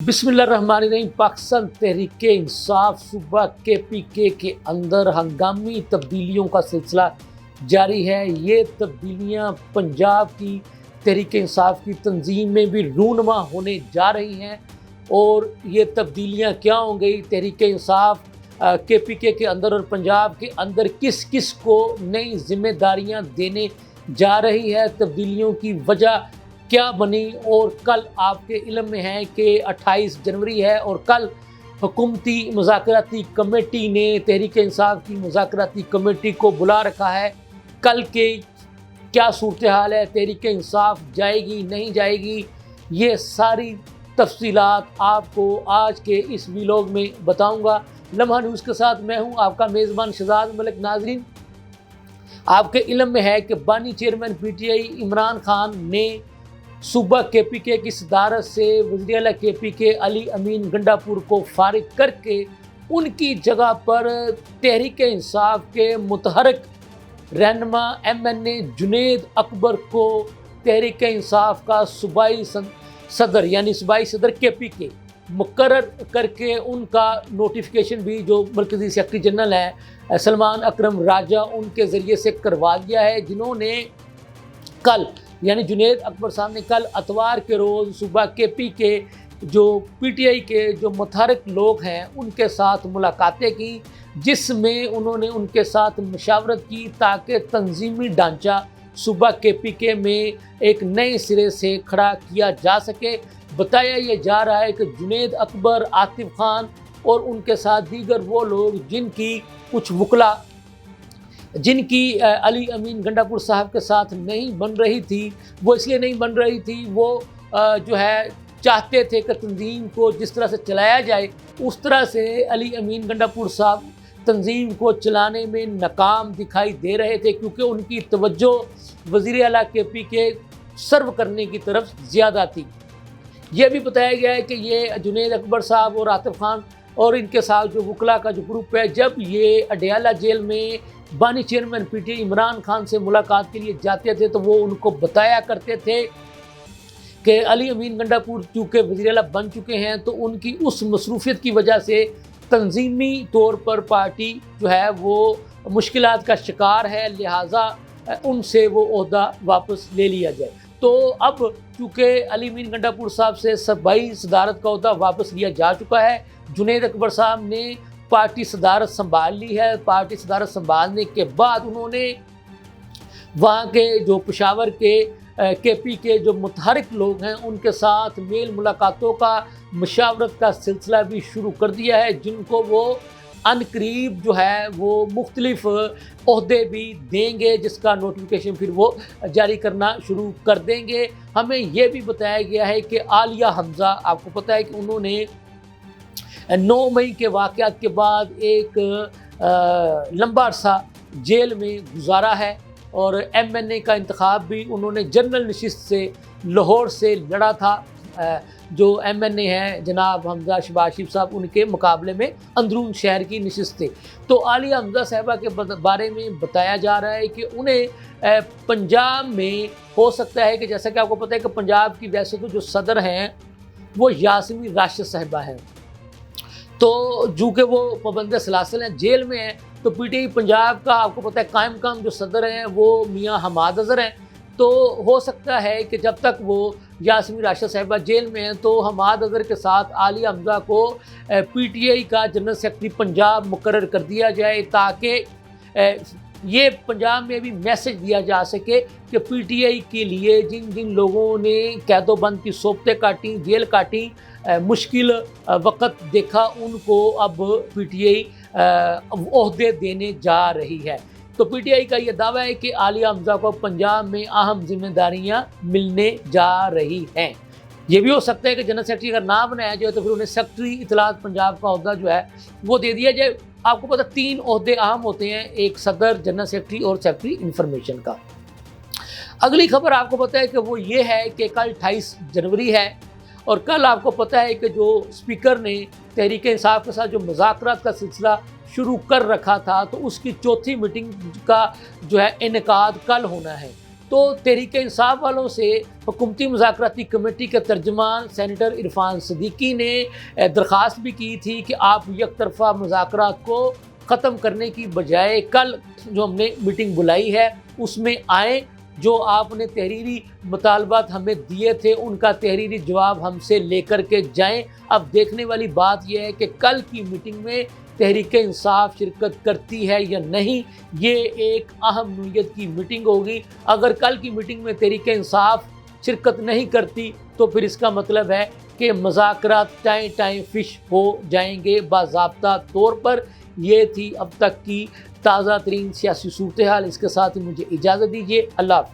बिस्मिल्लाहिर्रहमानिर्रहीम। पाकिस्तान तहरीक इंसाफ सूबा KPK के अंदर हंगामी तब्दीलियों का सिलसिला जारी है। ये तब्दीलियां पंजाब की तहरीक इंसाफ की तंजीम में भी रूनुमा होने जा रही हैं। और ये तब्दीलियां क्या होंगी, तहरीक इंसाफ KPK के अंदर और पंजाब के अंदर किस किस को नई जिम्मेदारियां देने जा रही है, तब्दीलियों की वजह क्या बनी। और कल आपके इल्म में है कि 28 जनवरी है और कल हुकूमती मुज़ाकराती कमेटी ने तहरीक इंसाफ की मुज़ाकराती कमेटी को बुला रखा है। कल के क्या सूरत हाल है, तहरीक इंसाफ जाएगी नहीं जाएगी, ये सारी तफसीलात आपको आज के इस व्लॉग में बताऊंगा। लम्हा न्यूज़ के साथ मैं हूं आपका मेज़बान शहजाद मलिक। नाज़रीन, आपके इल्म में है कि बानी चेयरमैन PTI इमरान खान ने सूबा KPK की सदारत से वज़ीर आला KPK अली अमीन गंडापुर को फारिग करके उनकी जगह पर तहरीक इंसाफ के मुतहरक रहनुमा MNA जुनेद अकबर को तहरीक इंसाफ का सूबाई सदर यानी सूबाई सदर KPK मुकर्रर करके उनका नोटिफिकेशन भी जो मरकज़ी सेक्रेटरी जनरल है सलमान अकरम राजा उनके ज़रिए से करवा दिया है, जिन्होंने कल यानी जुनेद अकबर साहब ने कल अतवार के रोज़ सूबा KPK जो PTI के जो मुतहरक लोग हैं उनके साथ मुलाकातें की, जिसमें उन्होंने उनके साथ मशावरत की ताकि तंजीमी ढांचा सूबा KPK में एक नए सिरे से खड़ा किया जा सके। बताया यह जा रहा है कि जुनेद अकबर, आतिफ खान और उनके साथ दीगर वो लोग जिनकी कुछ वकला जिनकी अली अमीन गंडापुर साहब के साथ नहीं बन रही थी, वो इसलिए नहीं बन रही थी, वो जो है चाहते थे कि तंजीम को जिस तरह से चलाया जाए उस तरह से अली अमीन गंडापुर साहब तंजीम को चलाने में नाकाम दिखाई दे रहे थे, क्योंकि उनकी तवज्जो वज़ीर आला KPK सर्व करने की तरफ ज़्यादा थी। यह भी बताया गया है कि ये जुनेद अकबर साहब और आतिफ खान और इनके साथ जो वकला का जो ग्रुप है, जब ये अडयाला जेल में बानी चेयरमैन PTI इमरान खान से मुलाकात के लिए जाते थे तो वो उनको बताया करते थे कि अली अमीन गंडापुर चूँकि वज़ीर आला बन चुके हैं तो उनकी उस मसरूफियत की वजह से तंजीमी तौर पर पार्टी जो है वो मुश्किलात का शिकार है, लिहाजा उनसे वो ओहदा वापस ले लिया जाए। तो अब चूँकि अली अमीन गंडापुर साहब से सूबाई सदारत का ओहदा वापस लिया जा चुका है, जुनेद अकबर साहब ने पार्टी सदारत संभाल ली है। पार्टी सदारत संभालने के बाद उन्होंने वहाँ के जो पेशावर के KPK जो मुतहरक लोग हैं उनके साथ मेल मुलाकातों का मशावरत का सिलसिला भी शुरू कर दिया है, जिनको वो अनकरीब जो है वो मुख्तलिफ ओहदे भी देंगे, जिसका नोटिफिकेशन फिर वो जारी करना शुरू कर देंगे। हमें यह भी बताया गया है कि आलिया हमज़ा, आपको पता है कि उन्होंने 9 मई के वाक़यात के बाद एक लंबा अरसा जेल में गुजारा है और MNA का इंतखाब भी उन्होंने जनरल नशिस्त से लाहौर से लड़ा था। जो MNA हैं जनाब हमज़ा शहबाज शरीफ साहब, उनके मुकाबले में अंदरून शहर की नशिस्त थे। तो आलिया हमज़ा साहिबा के बारे में बताया जा रहा है कि उन्हें पंजाब में हो सकता है कि जैसा कि आपको पता है कि पंजाब की वैसे तो जो सदर हैं वो यासमीन राशिद साहिबा हैं, तो चूँकि वो पाबंद सलासल हैं, जेल में हैं, तो PTI पंजाब का आपको पता है कायम काम जो सदर हैं वो मियाँ हमाद अज़हर हैं। तो हो सकता है कि जब तक वो यासमीन राशिद साहिबा जेल में हैं तो हमाद अज़हर के साथ आलिया हमज़ा को PTI का जनरल सेक्रेटरी पंजाब मुकर्रर कर दिया जाए, ताकि ये पंजाब में भी मैसेज दिया जा सके कि PTI के लिए जिन जिन लोगों ने कैदोबंद की सोबतें काटी, जेल काटी, मुश्किल वक़्त देखा, उनको अब PTI ओहदे देने जा रही है। तो PTI का ये दावा है कि आलिया हमज़ा को पंजाब में अहम जिम्मेदारियां मिलने जा रही हैं। ये भी हो सकता है कि जनरल सेक्रेटरी अगर ना बनाया जाए तो फिर उन्हें सेक्रेटरी इत्तलात पंजाब का ओहदा जो है वो दे दिया जाए। आपको पता 3 ओहदे अहम होते हैं, एक सदर, जनरल सेक्रेटरी और सेक्रेटरी इंफॉर्मेशन का। अगली खबर आपको पता है कि वो ये है कि कल 28 जनवरी है और कल आपको पता है कि जो स्पीकर ने तहरीक इंसाफ के साथ जो मुज़ाकरात का सिलसिला शुरू कर रखा था, तो उसकी चौथी मीटिंग का जो है इनेकाद कल होना है। تو تحریک انصاف والوں سے حکومتی مذاکراتی کمیٹی کے ترجمان سینیٹر عرفان صدیقی نے درخواست بھی کی تھی کہ آپ یک طرفہ مذاکرات کو ختم کرنے کی بجائے کل جو ہم نے میٹنگ بلائی ہے اس میں آئیں، جو آپ نے تحریری مطالبات ہمیں دیے تھے ان کا تحریری جواب ہم سے لے کر کے جائیں۔ اب دیکھنے والی بات یہ ہے کہ کل کی میٹنگ میں تحریک انصاف شرکت کرتی ہے یا نہیں، یہ ایک اہم نوعیت کی میٹنگ ہوگی۔ اگر کل کی میٹنگ میں تحریک انصاف شرکت نہیں کرتی تو پھر اس کا مطلب ہے کہ مذاکرات ٹائم فش ہو جائیں گے باضابطہ طور پر۔ یہ تھی اب تک کی تازہ ترین سیاسی صورتحال۔ اس کے ساتھ ہی مجھے اجازت دیجیے، اللہ حافظ۔